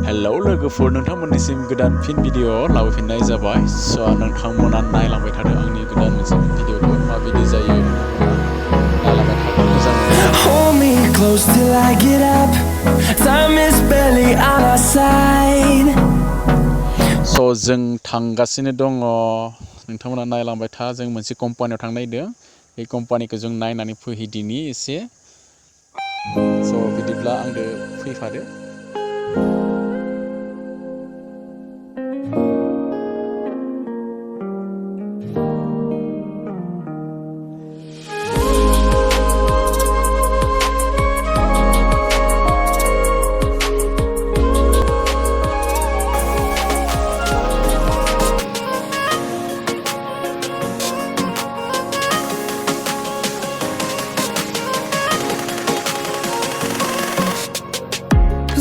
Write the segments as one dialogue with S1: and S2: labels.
S1: Hello लोगोफोर नोंथांमोननिसिम गोदान fin video लाबोफिननाय जाबाय स' नोंथांमोना नायलांबाय थादों आंनि गोदान मोनसे भिडिअखौ माबायदि जायो नायलांबाय थादों मोजां
S2: Hold me close till I get up. Time is barely on our side.
S1: स' जों थांगासिनो दङ नोंथांमोना नायलांबाय था जों मोनसे कम्पानियाव थांनो नागिरदों बे कम्पानिखौ जों नायनानै फैदिनि एसे स' बिदिब्ला आंदो फैफादो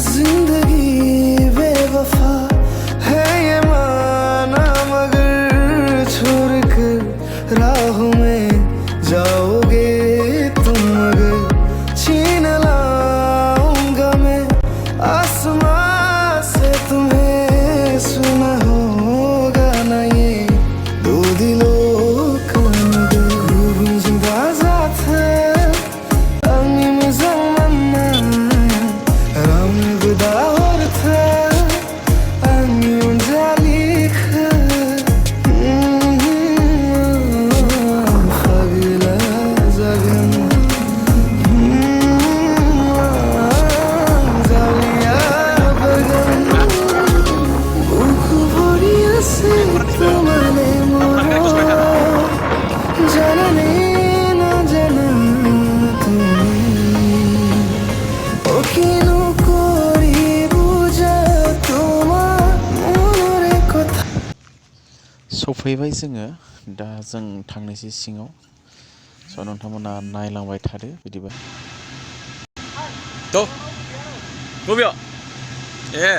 S2: जिंदगी बेवफा है ये माना मगर छोड़ कर राहों में जाओगे तुम मगर छीन लाऊंगा मैं आसमां से तुम्हें सुना होगा ना ये दो दिलों का मगर रूबन जिंदा जात है अंगी में ज़माना
S1: सफैबाय जोङो दा जों थांनोसै सिङाव स' नोंथांमोना नायलांबाय थादो बिदिबा थ' बबेयाव ए